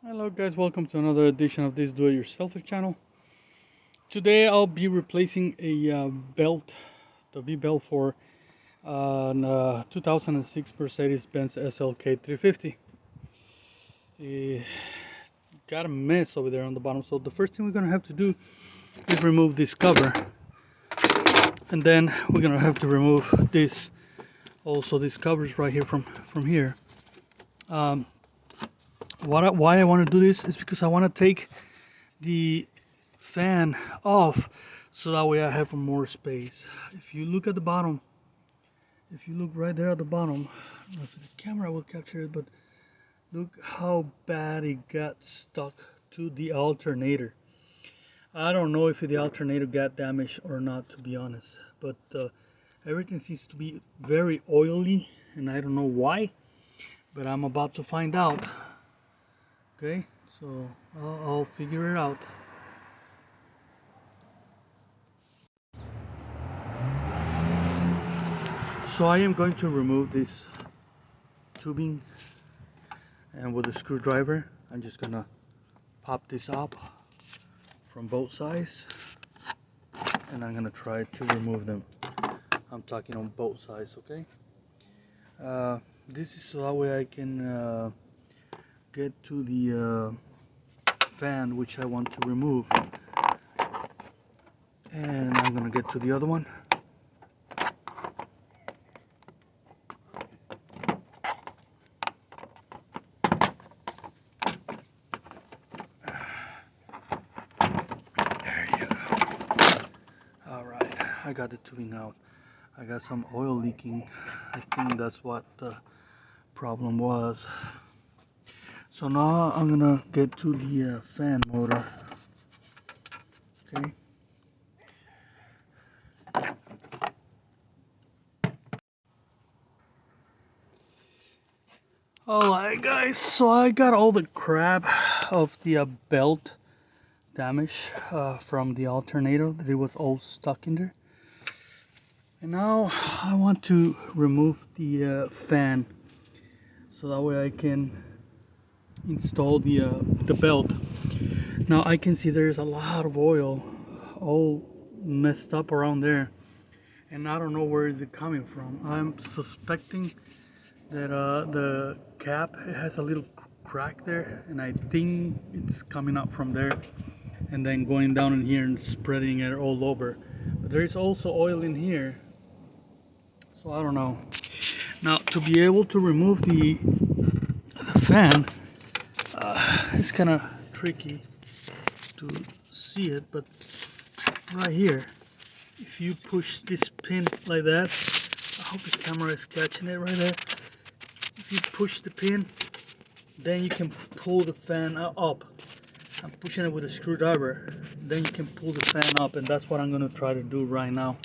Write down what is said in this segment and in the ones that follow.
Hello guys, welcome to another edition of this do-it-yourself channel. Today I'll be replacing a belt, the V-belt for an 2006 Mercedes-Benz SLK350. Got a mess over there on the bottom, so the first thing we're gonna have to do is remove this cover, and then we're gonna have to remove this, also these covers right here from here. Why I want to do this is because I want to take the fan off so that way I have more space. If you look at the bottom, if you look right there at the bottom, I don't know if the camera will capture it, but look how bad it got stuck to the alternator. I don't know if the alternator got damaged or not, to be honest, but everything seems to be very oily and I don't know why, but I'm about to find out. Okay, so I'll figure it out. So I am going to remove this tubing, and with a screwdriver I'm just gonna pop this up from both sides, and I'm gonna try to remove them. I'm talking on both sides, okay? This is so that way I can get to the fan which I want to remove, and I'm gonna get to the other one. There you go. Alright, I got the tubing out. I got some oil leaking. I think that's what the problem was. So now I'm gonna get to the fan motor. Okay. Alright guys, so I got all the crap of the belt damage from the alternator, that it was all stuck in there. And now I want to remove the fan so that way I can install the belt. Now I can see there's a lot of oil all messed up around there, and I don't know where is it coming from. I'm suspecting that the cap, it has a little crack there, and I think it's coming up from there and then going down in here and spreading it all over. But there is also oil in here, so I don't know. Now to be able to remove the fan, it's kind of tricky to see it, but right here, if you push this pin like that, I hope the camera is catching it right there. If you push the pin, then you can pull the fan up. I'm pushing it with a screwdriver, then you can pull the fan up, and that's what I'm going to try to do right now.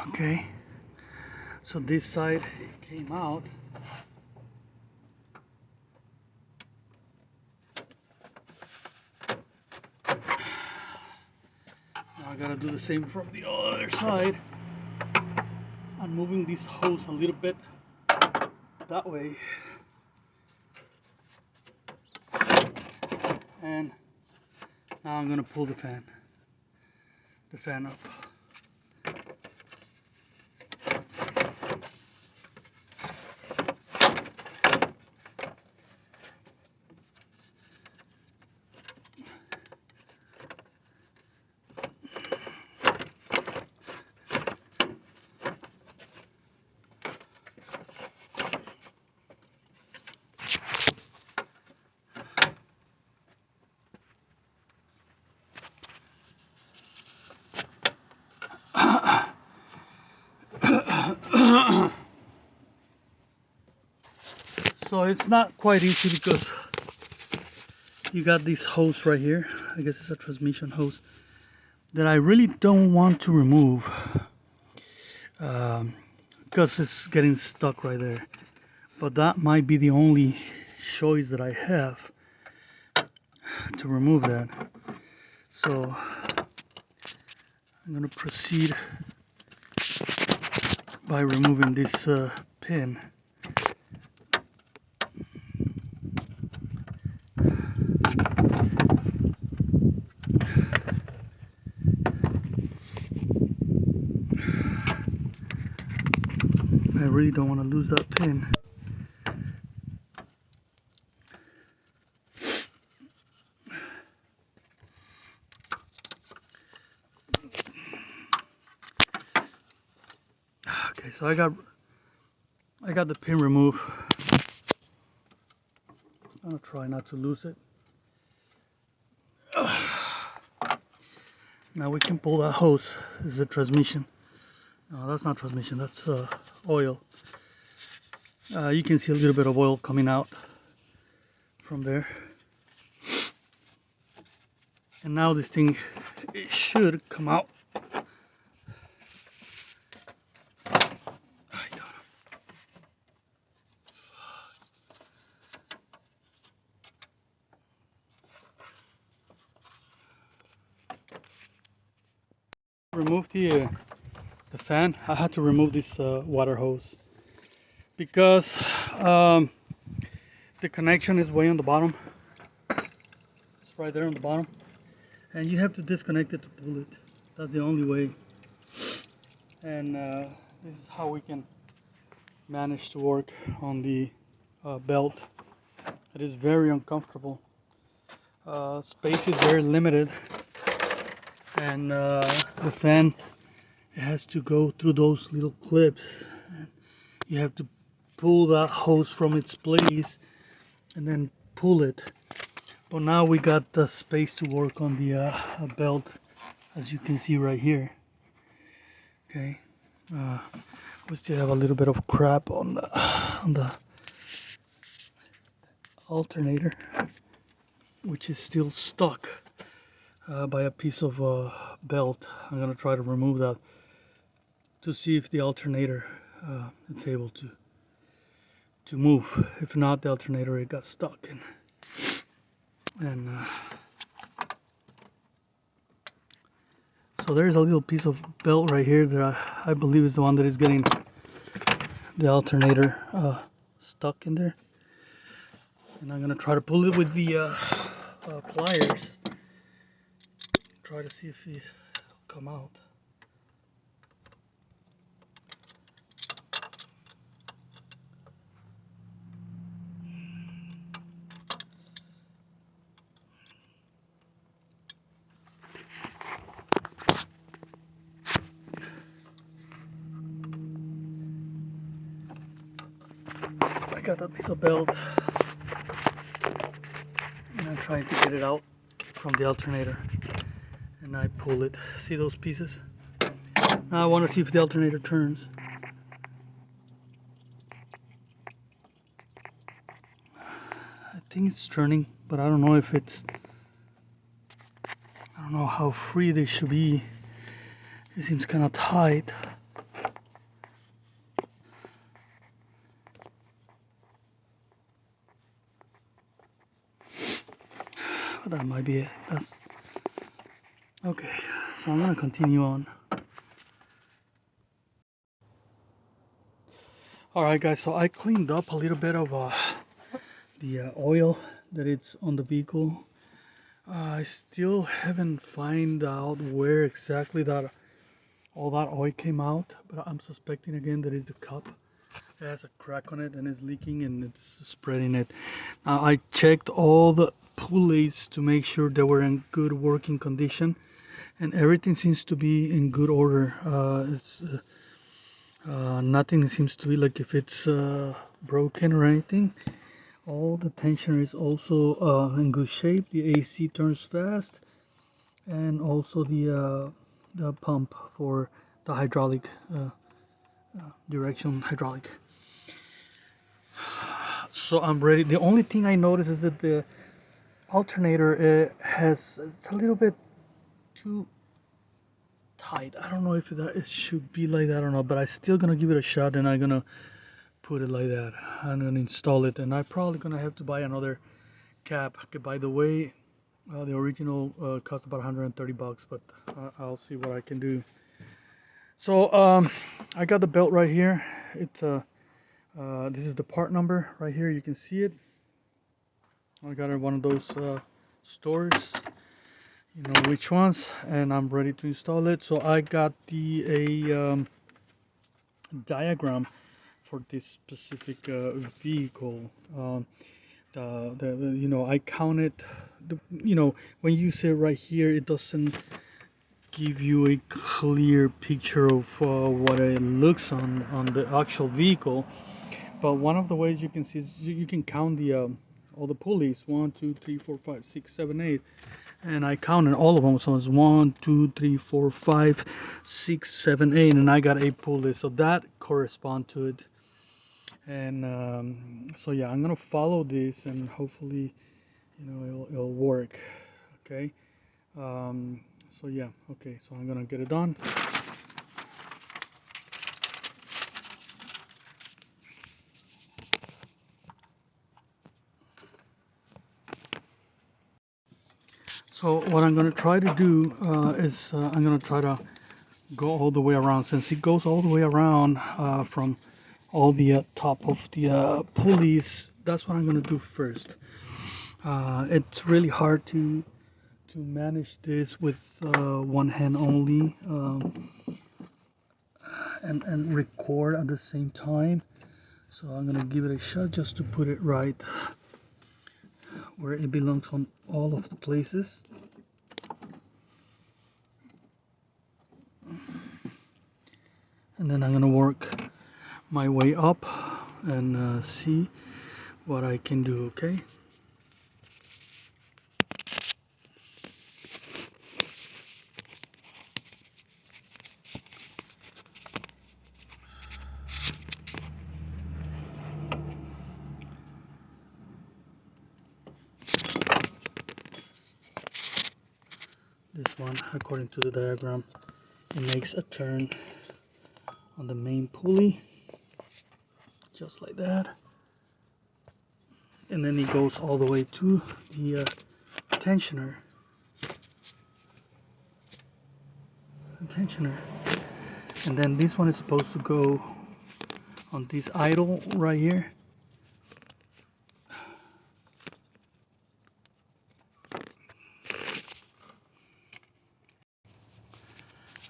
Okay, so this side came out. Now I gotta do the same from the other side. I'm moving this hose a little bit that way, and now I'm gonna pull the fan up. So it's not quite easy because you got this hose right here. I guess it's a transmission hose that I really don't want to remove because it's getting stuck right there. but that might be the only choice that I have to remove that. So I'm going to proceed by removing this pin. I really don't want to lose that pin. Okay, so I got the pin removed. I'm gonna try not to lose it. Now we can pull that hose. This is a transmission. No, that's not transmission, that's oil. You can see a little bit of oil coming out from there. And now this thing, it should come out. Remove the fan. I had to remove this water hose because the connection is way on the bottom. It's right there on the bottom, and you have to disconnect it to pull it. That's the only way. And this is how we can manage to work on the belt. It is very uncomfortable. Space is very limited, and the fan, it has to go through those little clips. You have to pull that hose from its place and then pull it. But now we got the space to work on the belt, as you can see right here. Okay, we still have a little bit of crap on the alternator, which is still stuck by a piece of belt. I'm gonna try to remove that to see if the alternator is able to move. If not, the alternator, it got stuck in. And so there's a little piece of belt right here that I believe is the one that is getting the alternator stuck in there. And I'm gonna try to pull it with the pliers. Try to see if it will come out. I got that piece of belt, and I'm trying to get it out from the alternator, and I pull it. See those pieces? Now I want to see if the alternator turns. I think it's turning, but I don't know if it's, I don't know how free they should be. It seems kind of tight. But that might be it. That's okay. So I'm gonna continue on. Alright guys, so I cleaned up a little bit of the oil that it's on the vehicle. I still haven't found out where exactly that all that oil came out, but I'm suspecting again that it's the cup. It has a crack on it and it's leaking and it's spreading it. Now I checked all the pulleys to make sure they were in good working condition, and everything seems to be in good order. Nothing seems to be like if it's broken or anything. All the tensioner is also in good shape. The AC turns fast, and also the pump for the hydraulic direction hydraulic. So I'm ready. The only thing I noticed is that the alternator it's a little bit too tight. I don't know if it should be like that or not, but I'm still gonna give it a shot, and I'm gonna put it like that. I'm gonna install it, and I'm probably gonna have to buy another cap. Okay, by the way, the original cost about 130 bucks, but I'll see what I can do. So I got the belt right here. It's this is the part number right here. You can see it. I got it at one of those stores. You know which ones, and I'm ready to install it. So I got a diagram for this specific vehicle. You know, I counted. You know, when you see it right here, it doesn't give you a clear picture of what it looks on the actual vehicle. But one of the ways you can see is you can count the all the pulleys: 1, 2, 3, 4, 5, 6, 7, 8. And I counted all of them, so it's 1, 2, 3, 4, 5, 6, 7, 8, and I got 8 pulleys, so that corresponds to it. And so yeah, I'm gonna follow this, and hopefully, you know, it'll work. Okay. So yeah, okay, so I'm gonna get it done. So what I'm gonna try to do is I'm gonna try to go all the way around. Since it goes all the way around from all the top of the pulleys, that's what I'm gonna do first. It's really hard to manage this with one hand only, and record at the same time. So I'm gonna give it a shot just to put it right where it belongs on all of the places. And then I'm gonna work my way up and see what I can do. Okay. This one, according to the diagram, it makes a turn on the main pulley, just like that, and then it goes all the way to the tensioner. And then this one is supposed to go on this idle right here.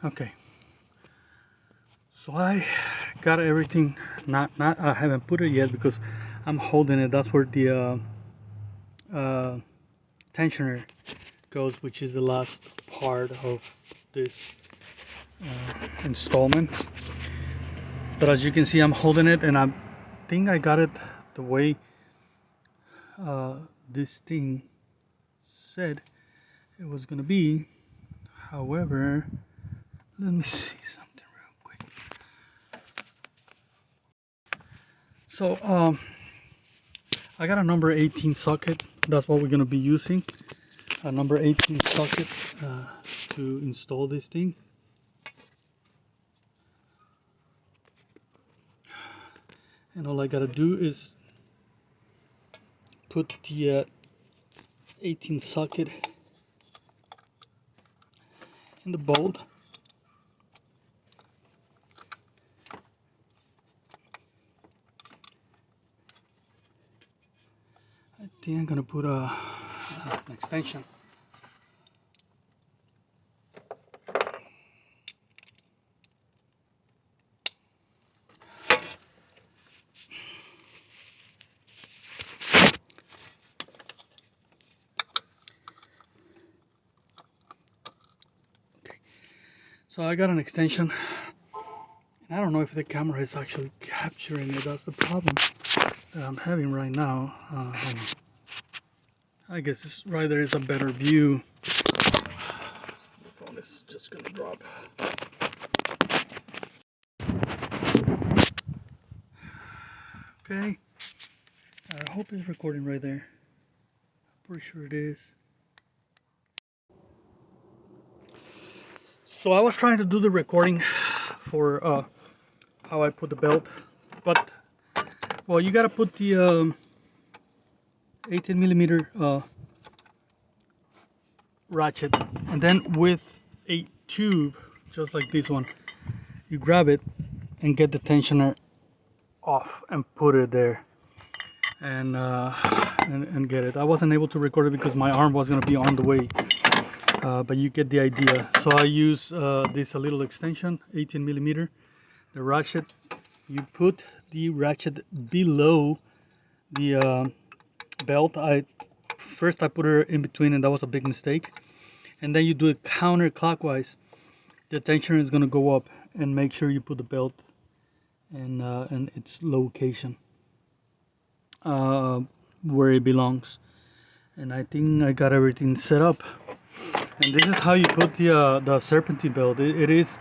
Okay, so I got everything. Not I haven't put it yet because I'm holding it. That's where the tensioner goes, which is the last part of this installment. But as you can see, I'm holding it, and I think I got it the way this thing said it was gonna be. However, let me see something real quick. So I got a number 18 socket. That's what we're gonna be using, a number 18 socket to install this thing. And all I gotta do is put the 18 socket in the bolt. I think I'm gonna put an extension. Okay, so I got an extension, and I don't know if the camera is actually capturing it. That's the problem that I'm having right now. I guess this right there is a better view. The phone is just gonna drop. Okay, I hope it's recording right there. I'm pretty sure it is. So I was trying to do the recording for how I put the belt, but Well, you gotta put the 18 millimeter ratchet, and then with a tube just like this one, you grab it and get the tensioner off and put it there, and get it. I wasn't able to record it because my arm was gonna be on the way, but you get the idea. So I use this a little extension, 18 millimeter, the ratchet. You put the ratchet below the belt. First I put her in between, and that was a big mistake. And then you do it counterclockwise. The tensioner is gonna go up, and make sure you put the belt in its location where it belongs. And I think I got everything set up. And this is how you put the serpentine belt. It is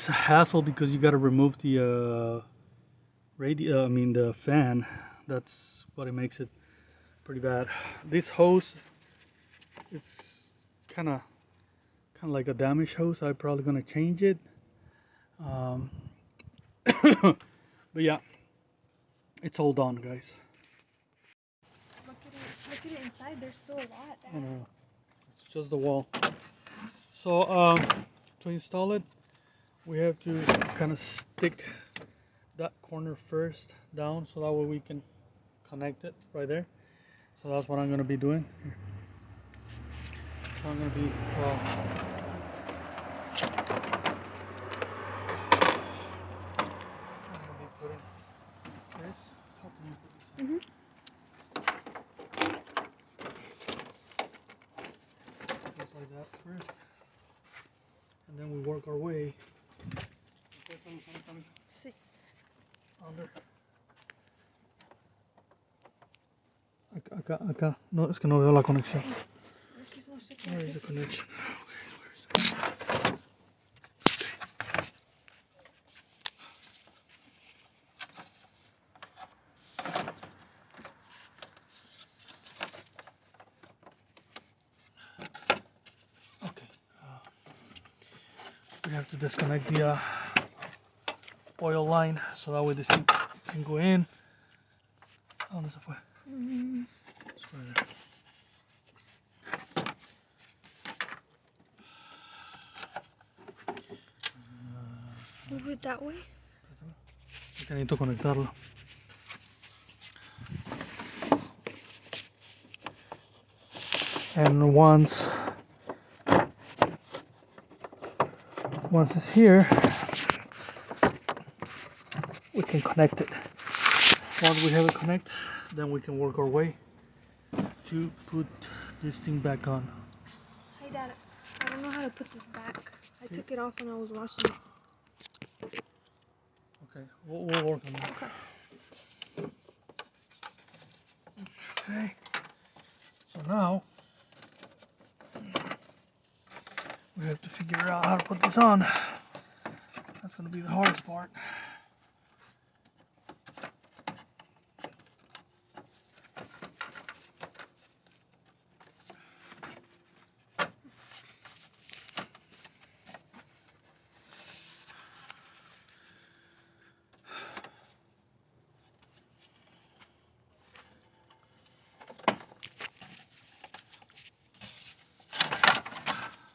a hassle because you got to remove the the fan. That's what it makes it pretty bad. This hose is kind of like a damaged hose. I'm probably gonna change it. But yeah, it's all done, guys. Look at it inside. There's still a lot. I know. It's just the wall. So to install it, we have to kind of stick that corner first down, so that way we can connect it right there. So that's what I'm gonna be doing here. So I'm gonna be putting this. How can you put this on? Just like that first, and then we work our way. Sí. Under. Acá. No, es que no veo la conexión. Where is the connection? Okay, where is it? Okay. We have to disconnect the oil line, so that way this thing can go in. ¿A dónde se fue? It's right there. Move it that way. Es que necesito conectarlo. And once it's here, we can connect it. Once we have it connected, then we can work our way to put this thing back on. Hey Dad, I don't know how to put this back. I took it off when I was washing it. Okay, we'll work on that. Okay. Okay, so now we have to figure out how to put this on. That's gonna be the hardest part.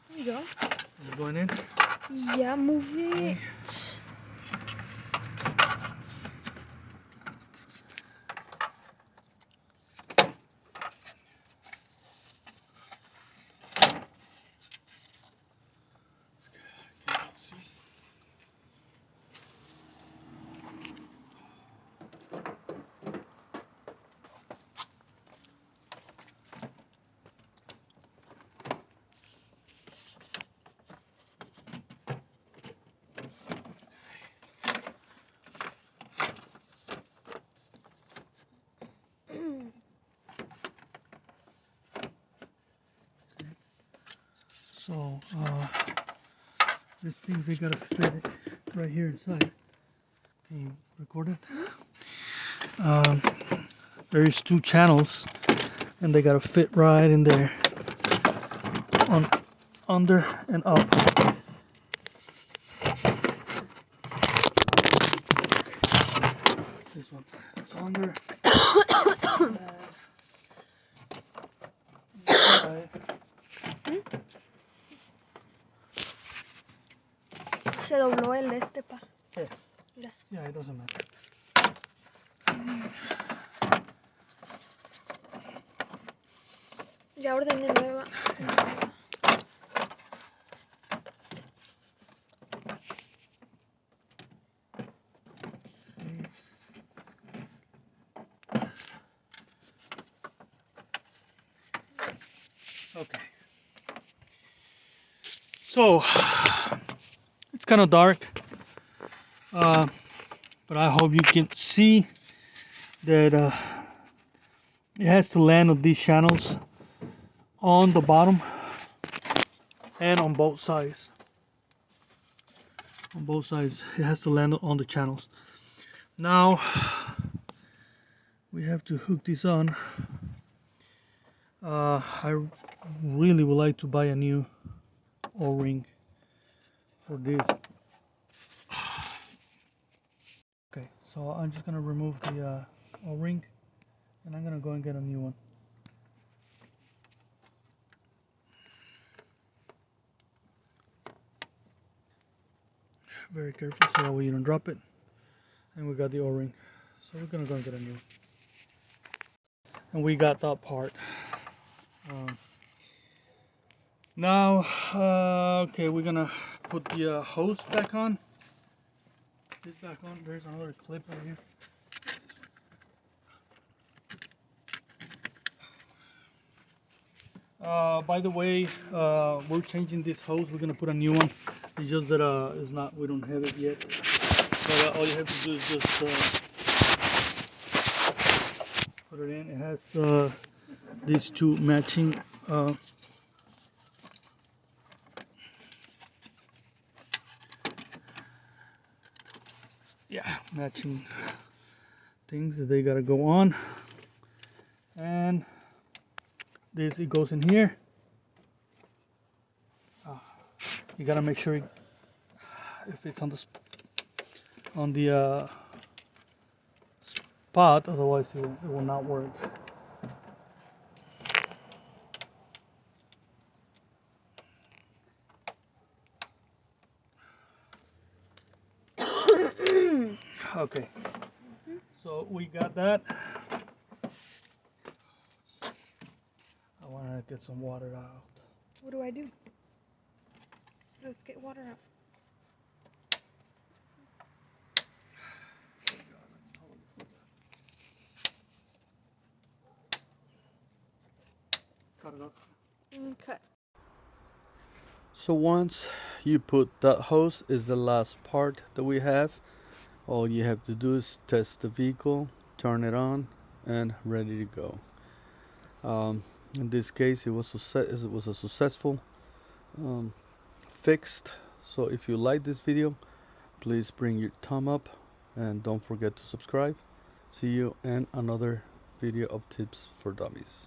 There you go. Is it going in? Yeah, move it. Okay. Let's see. So this thing, they gotta fit it right here inside. Can you record it? There is 2 channels, and they gotta fit right in there, on under and up. This one. It's under. Se dobló el pa. Yeah. Mira. Yeah, it doesn't matter. Ya ordené nueva. Okay. So it's kind of dark, but I hope you can see that it has to land on these channels on the bottom and on both sides. On both sides, it has to land on the channels. Now we have to hook this on. I really would like to buy a new O-ring for this. Okay, so I'm just gonna remove the O-ring and I'm gonna go and get a new one. Very careful so that way you don't drop it. And we got the O-ring, so we're gonna go and get a new one. And we got that part. Now, okay, we're gonna put the hose back on. This back on. There's another clip right here. By the way, we're changing this hose. We're gonna put a new one. It's just that it's not. We don't have it yet. So all you have to do is just put it in. It has these two matching. Yeah, matching things that they gotta go on, and this it goes in here. You gotta make sure if it's on the spot, otherwise it will not work. Okay, so we got that. I want to get some water out. What do I do? Let's get water out. Cut it off. Cut. So once you put that hose, is the last part that we have. All you have to do is test the vehicle, turn it on, and ready to go. In this case, it was a successful fixed. So if you like this video, please bring your thumb up and don't forget to subscribe. See you in another video of tips for dummies.